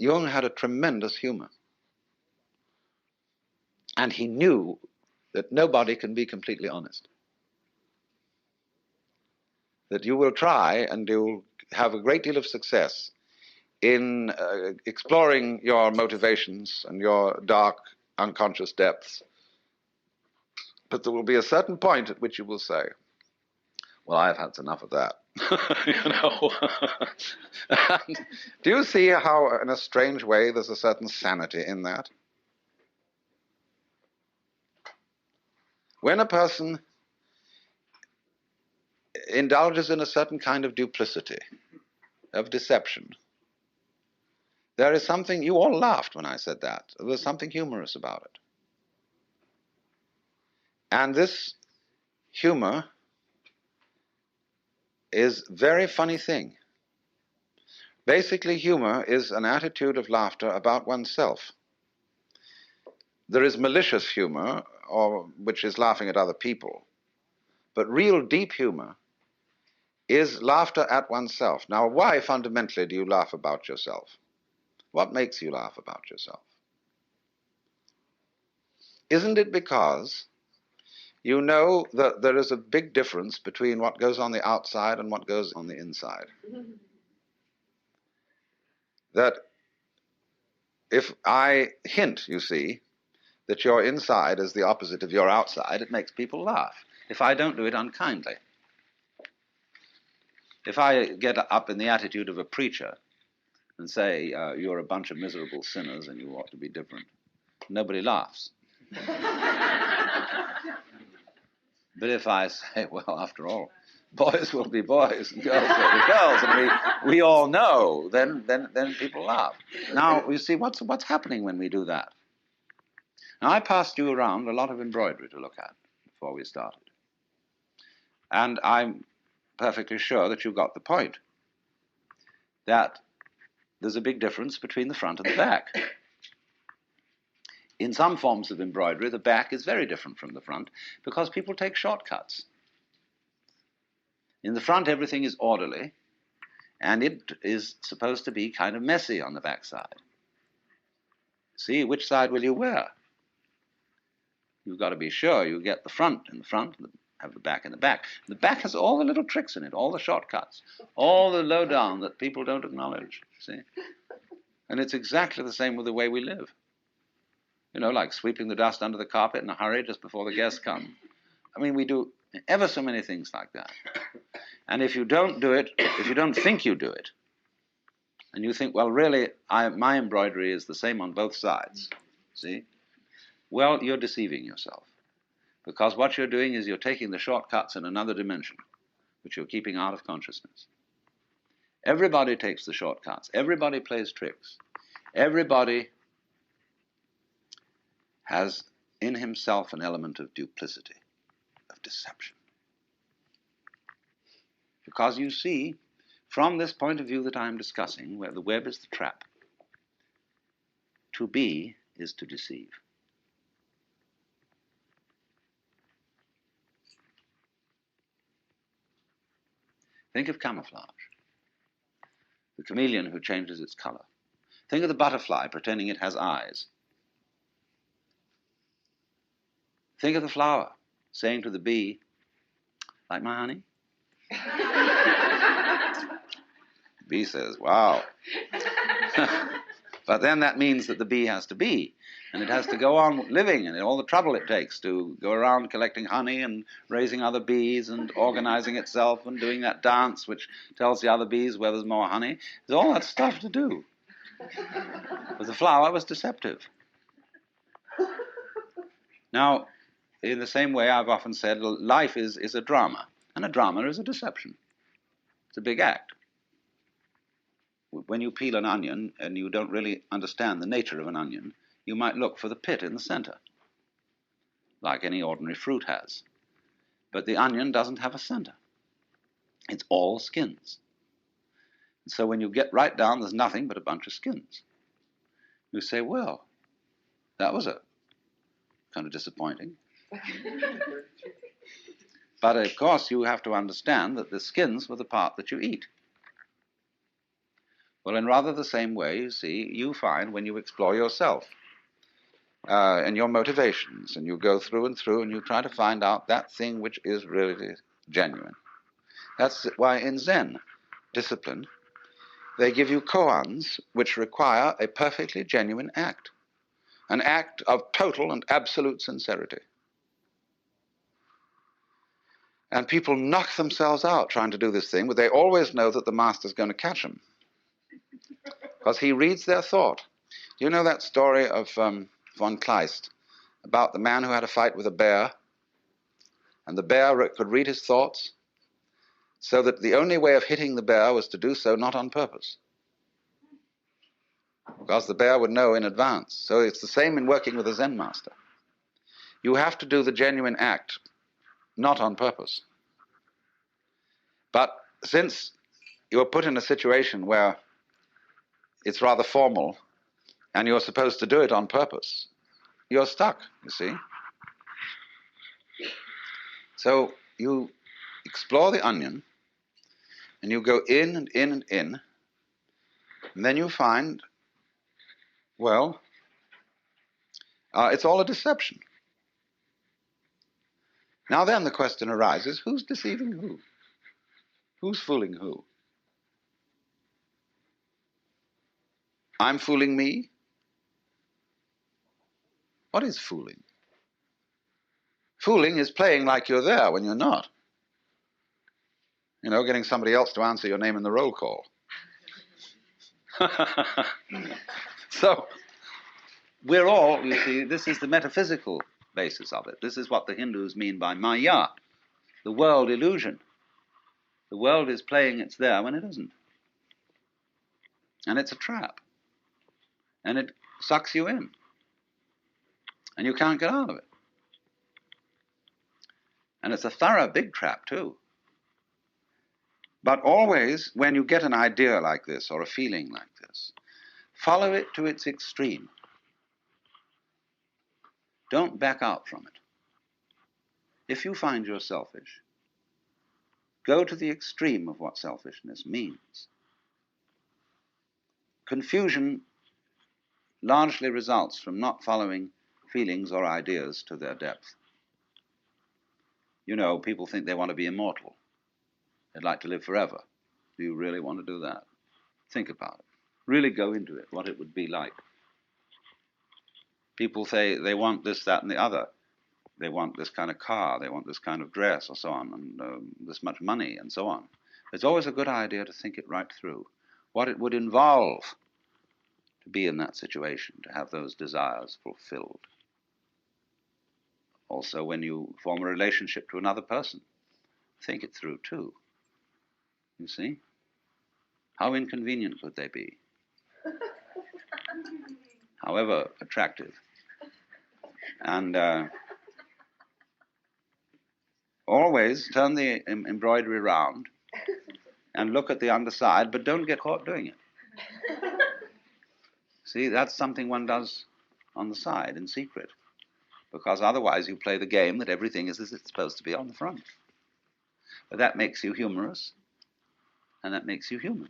Jung had a tremendous humor. And he knew that nobody can be completely honest. That you will try and you'll have a great deal of success in exploring your motivations and your dark unconscious depths. But there will be a certain point at which you will say, well, I've had enough of that. You know. And do you see how, in a strange way, there's a certain sanity in that? When a person indulges in a certain kind of duplicity, of deception, there is something, you all laughed when I said that, there's something humorous about it. And this humor is a very funny thing. Basically, humor is an attitude of laughter about oneself. There is malicious humor, which is laughing at other people. But real deep humor is laughter at oneself. Now, why fundamentally do you laugh about yourself? What makes you laugh about yourself? Isn't it because you know that there is a big difference between what goes on the outside and what goes on the inside? That if I hint, you see, that your inside is the opposite of your outside, it makes people laugh. If I don't do it unkindly. If I get up in the attitude of a preacher and say, you're a bunch of miserable sinners and you ought to be different, nobody laughs. But if I say, well, after all, boys will be boys and girls will be girls, and we all know, then people laugh. Now, you see, what's happening when we do that? Now, I passed you around a lot of embroidery to look at before we started. And I'm perfectly sure that you got the point, that there's a big difference between the front and the back. In some forms of embroidery, the back is very different from the front because people take shortcuts. In the front, everything is orderly, and it is supposed to be kind of messy on the back side. See, which side will you wear? You've got to be sure you get the front in the front and have the back in the back. The back has all the little tricks in it, all the shortcuts, all the lowdown that people don't acknowledge, see? And it's exactly the same with the way we live. You know, like sweeping the dust under the carpet in a hurry just before the guests come. I mean, we do ever so many things like that. And if you don't do it, if you don't think you do it, and you think, well, really, my embroidery is the same on both sides, see? Well, you're deceiving yourself. Because what you're doing is you're taking the shortcuts in another dimension, which you're keeping out of consciousness. Everybody takes the shortcuts. Everybody plays tricks. Everybody has in himself an element of duplicity, of deception. Because you see, from this point of view that I'm discussing, where the web is the trap, to be is to deceive. Think of camouflage, the chameleon who changes its color. Think of the butterfly pretending it has eyes. Think of the flower saying to the bee, like my honey? The bee says, wow. But then that means that the bee has to be, and it has to go on living, and all the trouble it takes to go around collecting honey and raising other bees and organizing itself and doing that dance which tells the other bees where there's more honey. There's all that stuff to do. But the flower was deceptive. Now, in the same way, I've often said, life is a drama, and a drama is a deception. It's a big act. When you peel an onion and you don't really understand the nature of an onion, you might look for the pit in the center, like any ordinary fruit has. But the onion doesn't have a center. It's all skins. And so when you get right down, there's nothing but a bunch of skins. You say, well, that was kind of disappointing. But of course you have to understand that the skins were the part that you eat. Well, in rather the same way, you see, you find when you explore yourself and your motivations, and you go through and through, and you try to find out that thing which is really genuine. That's why in Zen discipline, they give you koans which require a perfectly genuine act, an act of total and absolute sincerity. And people knock themselves out trying to do this thing, but they always know that the master's going to catch them, because he reads their thought. You know that story of von Kleist about the man who had a fight with a bear, and the bear could read his thoughts, so that the only way of hitting the bear was to do so not on purpose, because the bear would know in advance. So it's the same in working with a Zen master. You have to do the genuine act not on purpose. But since you're put in a situation where it's rather formal and you're supposed to do it on purpose, you're stuck, you see. So you explore the onion, and you go in and in and in, and then you find, well, it's all a deception. Now then the question arises, who's deceiving who? Who's fooling who? I'm fooling me? What is fooling? Fooling is playing like you're there when you're not. You know, getting somebody else to answer your name in the roll call. So, we're all, you see, this is the metaphysical basis of it. This is what the Hindus mean by maya, the world illusion. The world is playing it's there when it isn't. And it's a trap. And it sucks you in. And you can't get out of it. And it's a thorough big trap, too. But always, when you get an idea like this, or a feeling like this, follow it to its extreme. Don't back out from it. If you find you're selfish, go to the extreme of what selfishness means. Confusion largely results from not following feelings or ideas to their depth. You know, people think they want to be immortal. They'd like to live forever. Do you really want to do that? Think about it. Really go into it, what it would be like. People say they want this, that, and the other. They want this kind of car, they want this kind of dress, or so on, and this much money, and so on. It's always a good idea to think it right through, what it would involve to be in that situation, to have those desires fulfilled. Also, when you form a relationship to another person, think it through too. You see? How inconvenient could they be? However attractive. And always turn the embroidery around and look at the underside, but don't get caught doing it. See, that's something one does on the side in secret, because otherwise you play the game that everything is as it's supposed to be on the front. But that makes you humorous, and that makes you human.